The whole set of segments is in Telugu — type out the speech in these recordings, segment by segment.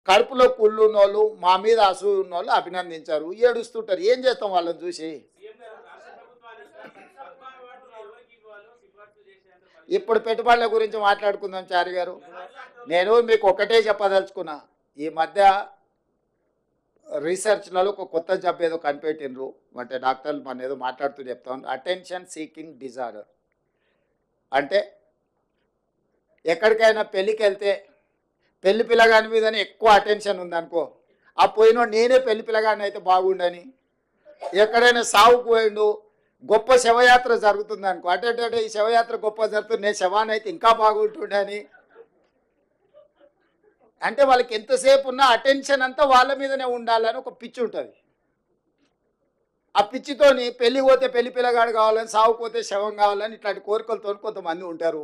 కడుపులో కుళ్ళు ఉన్నోళ్ళు మా మీద అసూయ ఉన్నోళ్ళు అభినందించారు, ఏడుస్తుంటారు. ఏం చేస్తాం వాళ్ళని చూసి? ఇప్పుడు పెట్టుబడుల గురించి మాట్లాడుకుందాం చారి గారు. నేను మీకు ఒకటే చెప్పదలుచుకున్నా, ఈ మధ్య రీసెర్చ్లలో ఒక కొత్త జబ్బు ఏదో కనిపెట్టినరు, అంటే డాక్టర్లు మన ఏదో మాట్లాడుతూ చెప్తాం, అటెన్షన్ సీకింగ్ డిజార్డర్. అంటే ఎక్కడికైనా పెళ్ళికి వెళ్తే పెళ్లి పిల్లగాని మీదనే ఎక్కువ అటెన్షన్ ఉందనుకో, ఆ పోయినో నేనే పెళ్లి పిల్లగాని అయితే బాగుండని, ఎక్కడైనా సావుకు పోయిండు గొప్ప శవయాత్ర జరుగుతుంది అనుకో, అటే ఈ శవయాత్ర గొప్ప జరుగుతుంది, నేను శవాన్ని అయితే ఇంకా బాగుంటుండని. అంటే వాళ్ళకి ఎంతసేపు ఉన్నా అటెన్షన్ అంతా వాళ్ళ మీదనే ఉండాలని ఒక పిచ్చి ఉంటుంది. ఆ పిచ్చితోని పెళ్లి పోతే పెళ్లి పిల్లగాడు కావాలని, సావుపోతే శవం కావాలని ఇట్లాంటి కోరికలతో కొంతమంది ఉంటారు.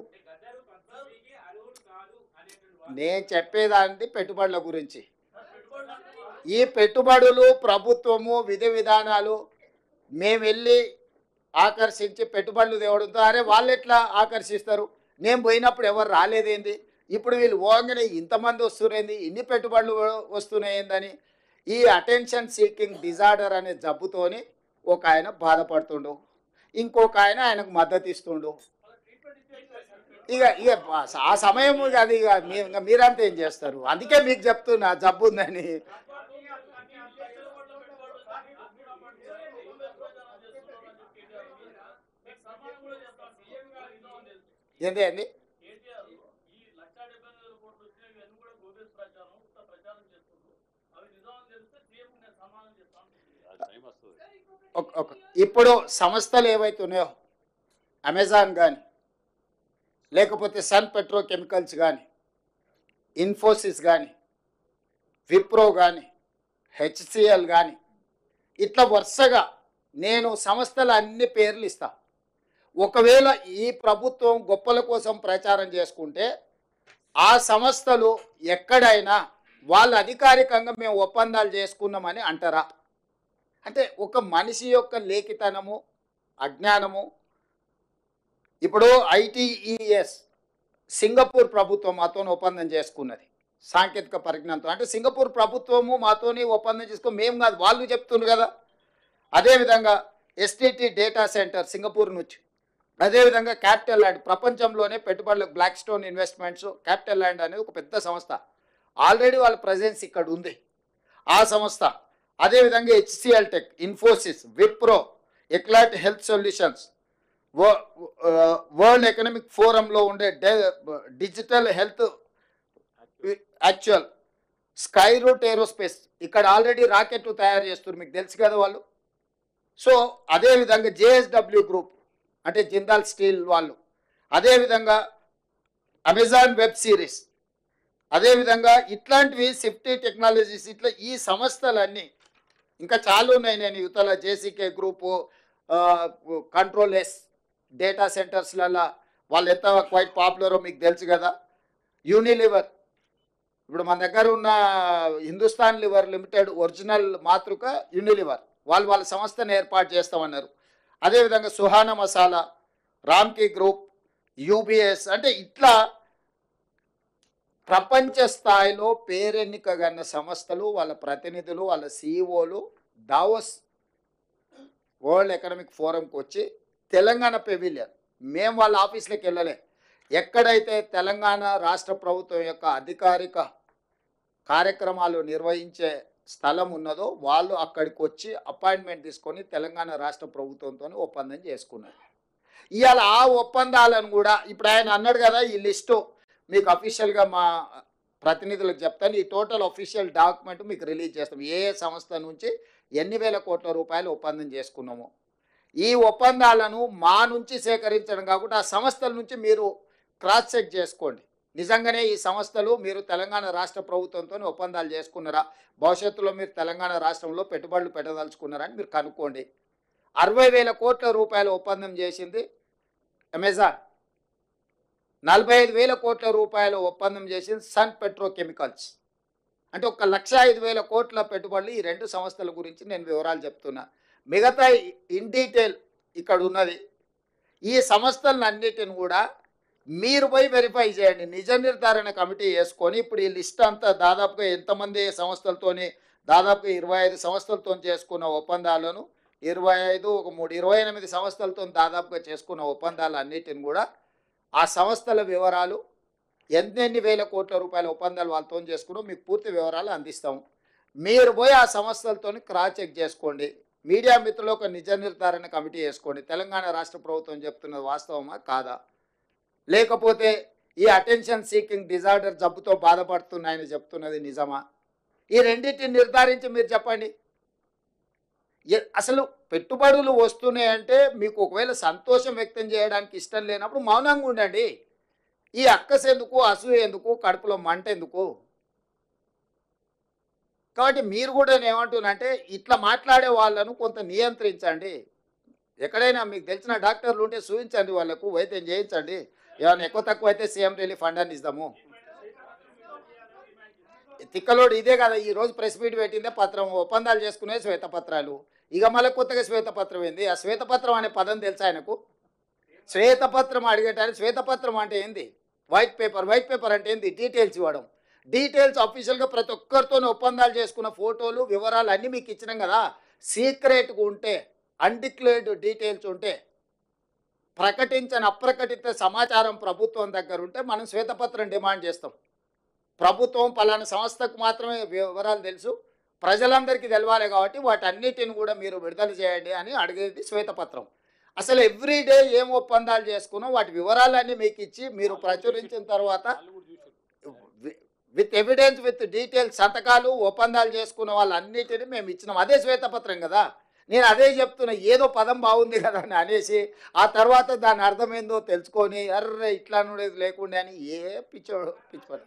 నేను చెప్పేదాన్ని పెట్టుబడుల గురించి. ఈ పెట్టుబడులు ప్రభుత్వము విధి విధానాలు మేము వెళ్ళి ఆకర్షించి పెట్టుబడులు తేవడంతో, అరే వాళ్ళు ఎట్లా ఆకర్షిస్తారు, నేను పోయినప్పుడు ఎవరు రాలేదేంది, ఇప్పుడు వీళ్ళు పోగానే ఇంతమంది వస్తున్నాయింది, ఇన్ని పెట్టుబడులు వస్తున్నాయిందని ఈ అటెన్షన్ సీకింగ్ డిజార్డర్ అనే జబ్బుతోని ఒక ఆయన బాధపడుతుండు, ఇంకొక ఆయనకు మద్దతు ఇస్తుండు. ఇక ఇక ఆ సమయం అది ఇక మీరంతా ఏం చేస్తారు? అందుకే మీకు చెప్తున్నా జబ్బు ఉందని. ఏంటి అండి? ఇప్పుడు సంస్థలు ఏవైతే ఉన్నాయో, అమెజాన్ కానీ, లేకపోతే సన్ పెట్రోకెమికల్స్ కానీ, ఇన్ఫోసిస్ కానీ, విప్రో కానీ, హెచ్సిఎల్ కానీ, ఇట్లా వరుసగా నేను సంస్థల అన్ని పేర్లు ఇస్తా. ఒకవేళ ఈ ప్రభుత్వం గొప్పల కోసం ప్రచారం చేసుకుంటే ఆ సంస్థలు ఎక్కడైనా వాళ్ళు అధికారికంగా మేము ఒప్పందాలు చేసుకున్నామని అంటారా? అంటే ఒక మనిషి యొక్క లేఖితనము, అజ్ఞానము. ఇప్పుడు ఐటీఈఎస్ సింగపూర్ ప్రభుత్వం మాతో ఒప్పందం చేసుకున్నది సాంకేతిక పరిజ్ఞానంతో. అంటే సింగపూర్ ప్రభుత్వము మాతోని ఒప్పందం చేసుకుని మేము కాదు, వాళ్ళు చెప్తున్నారు కదా. అదేవిధంగా ఎస్టీటీ డేటా సెంటర్ సింగపూర్ నుంచి, అదేవిధంగా క్యాపిటల్ ల్యాండ్, ప్రపంచంలోనే పెట్టుబడులకు Blackstone investments, capital land అనేది ఒక పెద్ద సంస్థ, ఆల్రెడీ వాళ్ళ ప్రజెన్స్ ఇక్కడ ఉంది ఆ సంస్థ. అదేవిధంగా హెచ్సిఎల్ టెక్, ఇన్ఫోసిస్, విప్రో, ఎక్లాట్ హెల్త్ సొల్యూషన్స్, వరల్డ్ ఎకనామిక్ ఫోరంలో ఉండే digital health actual, Skyroot Aerospace, ఇక్కడ ఆల్రెడీ రాకెట్లు తయారు చేస్తున్నారు, మీకు తెలుసు కదా వాళ్ళు. సో అదేవిధంగా జేఎస్డబ్ల్యూ గ్రూప్ అంటే జిందాల్ స్టీల్ వాళ్ళు, అదేవిధంగా అమెజాన్ వెబ్ సిరీస్, అదేవిధంగా ఇట్లాంటివి సేఫ్టీ టెక్నాలజీస్, ఇట్లా ఈ సంస్థలన్నీ ఇంకా చాలా ఉన్నాయి. నేను యువతల జేసీకే గ్రూపు, కంట్రోల్ ఎస్ డేటా సెంటర్స్లలో వాళ్ళు ఎంత క్వైట్ పాపులరో మీకు తెలుసు కదా. యూనిలివర్, ఇప్పుడు మన దగ్గర ఉన్న హిందుస్థాన్ లివర్ లిమిటెడ్ ఒరిజినల్ మాతృక యూనిలివర్, వాళ్ళు వాళ్ళ సంస్థను ఏర్పాటు చేస్తామన్నారు. అదేవిధంగా సుహానా మసాలా, రామ్కీ గ్రూప్, యూబీఎస్, అంటే ఇట్లా ప్రపంచ స్థాయిలో పేరెన్నికగన్న సంస్థలు, వాళ్ళ ప్రతినిధులు, వాళ్ళ సిఇఓలు దావోస్ వరల్డ్ ఎకనామిక్ ఫోరంకి వచ్చి తెలంగాణ పెవిలియన్, మేము వాళ్ళ ఆఫీస్లోకి వెళ్ళలే, ఎక్కడైతే తెలంగాణ రాష్ట్ర ప్రభుత్వం యొక్క అధికారిక కార్యక్రమాలు నిర్వహించే స్థలం ఉన్నదో వాళ్ళు అక్కడికి వచ్చి అపాయింట్మెంట్ తీసుకొని తెలంగాణ రాష్ట్ర ప్రభుత్వంతో ఒప్పందం చేసుకున్నారు. ఇవాళ ఆ ఒప్పందాలను కూడా ఇప్పుడు ఆయన అన్నాడు కదా, ఈ లిస్టు మీకు అఫీషియల్గా మా ప్రతినిధులకు చెప్తాను, ఈ టోటల్ అఫీషియల్ డాక్యుమెంట్ మీకు రిలీజ్ చేస్తాం, ఏ సంస్థ నుంచి ఎన్ని వేల కోట్ల రూపాయలు ఒప్పందం చేసుకున్నామో. ఈ ఒప్పందాలను మా నుంచి సేకరించడం కాకుండా ఆ సంస్థల నుంచి మీరు క్రాస్ చెక్ చేసుకోండి, నిజంగానే ఈ సంస్థలు మీరు తెలంగాణ రాష్ట్ర ప్రభుత్వంతో ఒప్పందాలు చేసుకున్నారా, భవిష్యత్తులో మీరు తెలంగాణ రాష్ట్రంలో పెట్టుబడులు పెట్టదలుచుకున్నారా అని మీరు కనుక్కోండి. 60,000 కోట్ల రూపాయల ఒప్పందం చేసింది అమెజాన్, 45,000 కోట్ల రూపాయల ఒప్పందం చేసింది సన్ పెట్రోకెమికల్స్. అంటే 1,05,000 కోట్ల పెట్టుబడులు ఈ రెండు సంస్థల గురించి నేను వివరాలు చెప్తున్నా. మిగతా ఇన్ డీటెయిల్ ఇక్కడ ఉన్నది. ఈ సంస్థలన్నిటిని కూడా మీరు పోయి వెరిఫై చేయండి. నిజ నిర్ధారణ కమిటీ వేసుకొని ఇప్పుడు ఈ లిస్ట్ అంతా దాదాపుగా ఎంతమంది సంస్థలతోని దాదాపుగా 25 సంస్థలతో చేసుకున్న ఒప్పందాలను 25 ఒక 3 28 సంస్థలతో దాదాపుగా చేసుకున్న ఒప్పందాలు అన్నిటిని కూడా ఆ సంస్థల వివరాలు ఎన్నెన్ని వేల కోట్ల రూపాయల ఒప్పందాలు వాళ్ళతో చేసుకున్నాం మీకు పూర్తి వివరాలు అందిస్తాం. మీరు పోయి ఆ సంస్థలతో క్రాస్ చెక్ చేసుకోండి. మీడియా మిత్రులు ఒక నిజ నిర్ధారణ కమిటీ వేసుకోండి. తెలంగాణ రాష్ట్ర ప్రభుత్వం చెప్తున్నది వాస్తవమా కాదా, లేకపోతే ఈ అటెన్షన్ సీకింగ్ డిజార్డర్ జబ్బుతో బాధపడుతున్నాయని చెప్తున్నది నిజమా, ఈ రెండింటిని నిర్ధారించి మీరు చెప్పండి. అసలు పెట్టుబడులు వస్తున్నాయంటే మీకు ఒకవేళ సంతోషం వ్యక్తం చేయడానికి ఇష్టం లేనప్పుడు మౌనంగా ఉండండి. ఈ అక్కస ఎందుకు, అసూయ ఎందుకు, కడుపులో మంట ఎందుకు? కాబట్టి మీరు కూడా ఏమంటున్నానంటే ఇట్లా మాట్లాడే వాళ్ళను కొంత నియంత్రించండి. ఎక్కడైనా మీకు తెలిసిన డాక్టర్లు ఉంటే చూపించండి, వాళ్ళకు వైద్యం చేయించండి. ఏమైనా ఎక్కువ తక్కువ అయితే సీఎం రిలీఫ్ ఫండ్ అని ఇద్దాము. తిక్కలోడు ఇదే కదా ఈరోజు ప్రెస్ మీట్ పెట్టిందే పత్రం, ఒప్పందాలు చేసుకునే శ్వేతపత్రాలు. ఇక మళ్ళీ కొత్తగా శ్వేతపత్రం ఏంది? ఆ శ్వేతపత్రం అనే పదం తెలుసా ఆయనకు? శ్వేతపత్రం అడిగేటానికి శ్వేతపత్రం అంటే ఏంది? White paper. వైట్ పేపర్ అంటే ఏంది? డీటెయిల్స్ ఇవ్వడం. డీటెయిల్స్ అఫీషియల్గా ప్రతి ఒక్కరితో ఒప్పందాలు చేసుకున్న ఫోటోలు వివరాలు అన్నీ మీకు ఇచ్చినాం కదా. సీక్రెట్గా ఉంటే, అన్డిక్లేర్డ్ డీటెయిల్స్ ఉంటే, ప్రకటించని అప్రకటిత సమాచారం ప్రభుత్వం దగ్గర ఉంటే మనం శ్వేతపత్రం డిమాండ్ చేస్తాం. ప్రభుత్వం పలానా సంస్థకు మాత్రమే వివరాలు తెలుసు, ప్రజలందరికీ తెలవాలి కాబట్టి వాటన్నిటిని కూడా మీరు విడుదల చేయండి అని అడిగేది శ్వేతపత్రం. అసలు ఎవ్రీడే ఏం ఒప్పందాలు చేసుకున్నాం వాటి వివరాలన్నీ మీకు ఇచ్చి మీరు ప్రచురించిన తర్వాత విత్ ఎవిడెన్స్ విత్ డీటెయిల్స్ సంతకాలు ఒప్పందాలు చేసుకున్న వాళ్ళన్నిటిని మేము ఇచ్చినాం. అదే శ్వేతపత్రం కదా. నేను అదే చెప్తున్నా, ఏదో పదం బాగుంది కదా అని అనేసి ఆ తర్వాత దాని అర్థమైందో తెలుసుకొని అర్రే ఇట్లా అనేది లేకుండా అని ఏ పిచ్చోడు పిచ్చి